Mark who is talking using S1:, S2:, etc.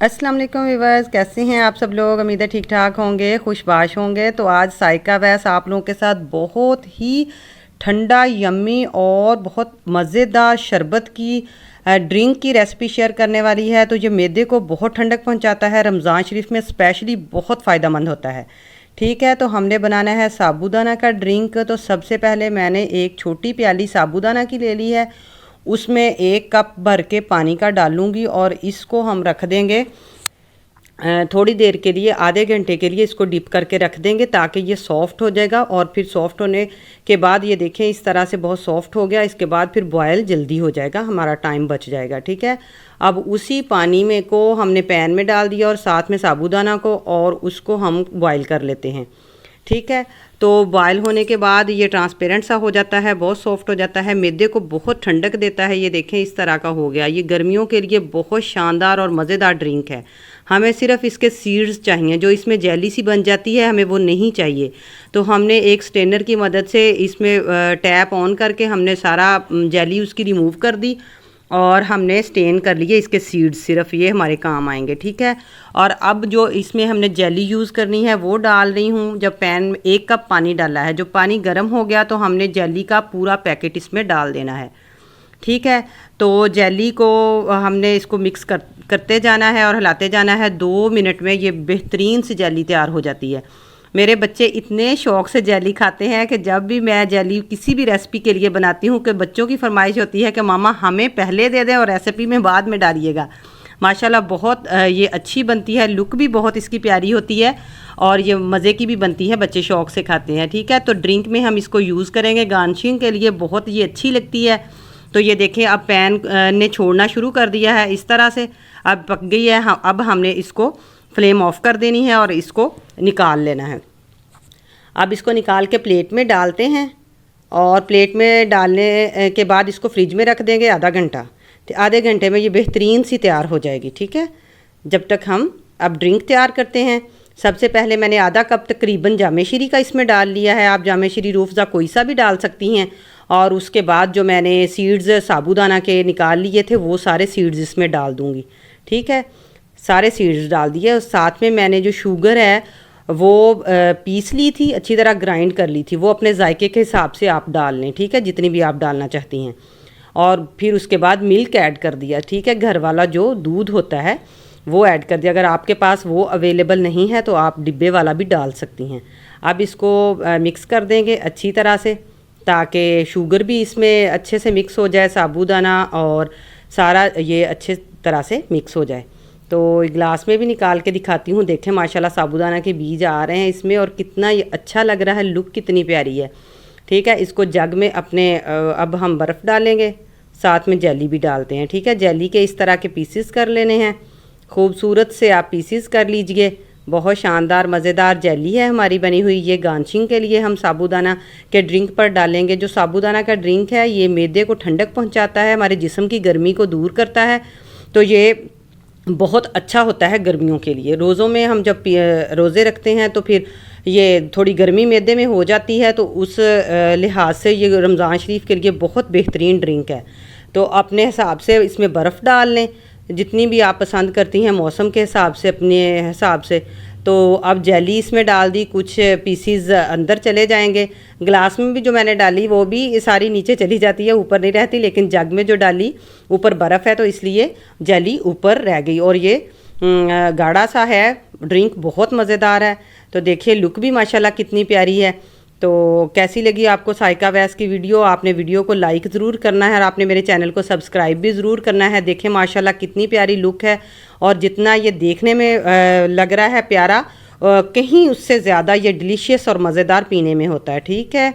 S1: अस्सलाम वालेकुम व्यूअर्स, कैसे हैं आप सब लोग। उम्मीद है ठीक ठाक होंगे, खुशबाश होंगे। तो आज साइका वैस आप लोगों के साथ बहुत ही ठंडा यम्मी और बहुत मज़ेदार शरबत की ड्रिंक की रेसिपी शेयर करने वाली है। तो ये मैदे को बहुत ठंडक पहुंचाता है, रमज़ान शरीफ में स्पेशली बहुत फ़ायदेमंद होता है। ठीक है, तो हमने बनाना है साबूदाना का ड्रिंक। तो सबसे पहले मैंने एक छोटी प्याली साबूदाना की ले ली है, उसमें 1 कप भर के पानी का डालूंगी और इसको हम रख देंगे थोड़ी देर के लिए, आधे घंटे के लिए इसको डिप करके रख देंगे ताकि ये सॉफ़्ट हो जाएगा। और फिर सॉफ़्ट होने के बाद ये देखें इस तरह से बहुत सॉफ़्ट हो गया। इसके बाद फिर बॉयल जल्दी हो जाएगा, हमारा टाइम बच जाएगा। ठीक है, अब उसी पानी में को हमने पैन में डाल दिया और साथ में साबूदाना को, और उसको हम बॉयल कर लेते हैं। ठीक है, तो बॉयल होने के बाद ये ट्रांसपेरेंट सा हो जाता है, बहुत सॉफ्ट हो जाता है, मैदे को बहुत ठंडक देता है। ये देखें इस तरह का हो गया। ये गर्मियों के लिए बहुत शानदार और मज़ेदार ड्रिंक है। हमें सिर्फ इसके सीड्स चाहिए, जो इसमें जेली सी बन जाती है हमें वो नहीं चाहिए। तो हमने एक स्ट्रेनर की मदद से इसमें टैप ऑन करके हमने सारा जेली उसकी रिमूव कर दी और हमने स्टेन कर लिए इसके सीड्स, सिर्फ ये हमारे काम आएंगे। ठीक है, और अब जो इसमें हमने जेली यूज़ करनी है वो डाल रही हूँ। जब पैन में 1 कप पानी डाला है, जो पानी गर्म हो गया तो हमने जेली का पूरा पैकेट इसमें डाल देना है। ठीक है, तो जेली को हमने इसको मिक्स करते जाना है और हिलाते जाना है। 2 मिनट में ये बेहतरीन सी जेली तैयार हो जाती है। मेरे बच्चे इतने शौक़ से जेली खाते हैं कि जब भी मैं जेली किसी भी रेसिपी के लिए बनाती हूँ कि बच्चों की फरमाइश होती है कि मामा हमें पहले दे दें और रेसिपी में बाद में डालिएगा। माशाल्लाह बहुत ये अच्छी बनती है, लुक भी बहुत इसकी प्यारी होती है और ये मज़े की भी बनती है, बच्चे शौक़ से खाते हैं। ठीक है, तो ड्रिंक में हम इसको यूज़ करेंगे गार्निशिंग के लिए, बहुत ये अच्छी लगती है। तो ये देखें अब पैन ने छोड़ना शुरू कर दिया है इस तरह से, अब पक गई है। अब हमने इसको फ्लेम ऑफ कर देनी है और इसको निकाल लेना है। अब इसको निकाल के प्लेट में डालते हैं और प्लेट में डालने के बाद इसको फ्रिज में रख देंगे आधा घंटा। आधे घंटे में ये बेहतरीन सी तैयार हो जाएगी। ठीक है, जब तक हम अब ड्रिंक तैयार करते हैं। सबसे पहले मैंने आधा कप तकरीबन जामे शीरी का इसमें डाल लिया है। आप जामे शीरी रूह अफ़ज़ा कोई सा भी डाल सकती हैं। और उसके बाद जो मैंने सीड्स साबूदाना के निकाल लिए थे वो सारे सीड्स इसमें डाल दूँगी। ठीक है, सारे सीड्स डाल दिए। और साथ में मैंने जो शुगर है वो पीस ली थी, अच्छी तरह ग्राइंड कर ली थी, वो अपने जायके के हिसाब से आप डाल लें। ठीक है, जितनी भी आप डालना चाहती हैं। और फिर उसके बाद मिल्क ऐड कर दिया। ठीक है, घर वाला जो दूध होता है वो ऐड कर दिया। अगर आपके पास वो अवेलेबल नहीं है तो आप डिब्बे वाला भी डाल सकती हैं। अब इसको मिक्स कर देंगे अच्छी तरह से ताकि शुगर भी इसमें अच्छे से मिक्स हो जाए, साबूदाना और सारा ये अच्छे तरह से मिक्स हो जाए। तो गिलास में भी निकाल के दिखाती हूँ। देखें माशाल्लाह साबूदाना के बीज आ रहे हैं इसमें और कितना ये अच्छा लग रहा है, लुक कितनी प्यारी है। ठीक है, इसको जग में अपने अब हम बर्फ़ डालेंगे, साथ में जेली भी डालते हैं। ठीक है, जेली के इस तरह के पीसेस कर लेने हैं, खूबसूरत से आप पीसेस कर लीजिए। बहुत शानदार मज़ेदार जेली है हमारी बनी हुई। ये गार्निशिंग के लिए हम साबूदाना के ड्रिंक पर डालेंगे। जो साबूदाना का ड्रिंक है ये मैदे को ठंडक पहुँचाता है, हमारे जिस्म की गर्मी को दूर करता है। तो ये बहुत अच्छा होता है गर्मियों के लिए। रोज़ों में हम जब रोज़े रखते हैं तो फिर ये थोड़ी गर्मी मैदे में हो जाती है, तो उस लिहाज से ये रमज़ान शरीफ के लिए बहुत बेहतरीन ड्रिंक है। तो अपने हिसाब से इसमें बर्फ़ डाल लें, जितनी भी आप पसंद करती हैं मौसम के हिसाब से, अपने हिसाब से। तो अब जेली इसमें डाल दी, कुछ पीसीज अंदर चले जाएंगे। गिलास में भी जो मैंने डाली वो भी सारी नीचे चली जाती है, ऊपर नहीं रहती। लेकिन जग में जो डाली ऊपर बर्फ़ है तो इसलिए जेली ऊपर रह गई। और ये गाढ़ा सा है ड्रिंक, बहुत मज़ेदार है। तो देखिए लुक भी माशाल्लाह कितनी प्यारी है। तो कैसी लगी आपको साइका वैस की वीडियो? आपने वीडियो को लाइक ज़रूर करना है और आपने मेरे चैनल को सब्सक्राइब भी ज़रूर करना है। देखें माशाल्लाह कितनी प्यारी लुक है और जितना ये देखने में लग रहा है प्यारा, कहीं उससे ज़्यादा ये डिलीशियस और मज़ेदार पीने में होता है। ठीक है।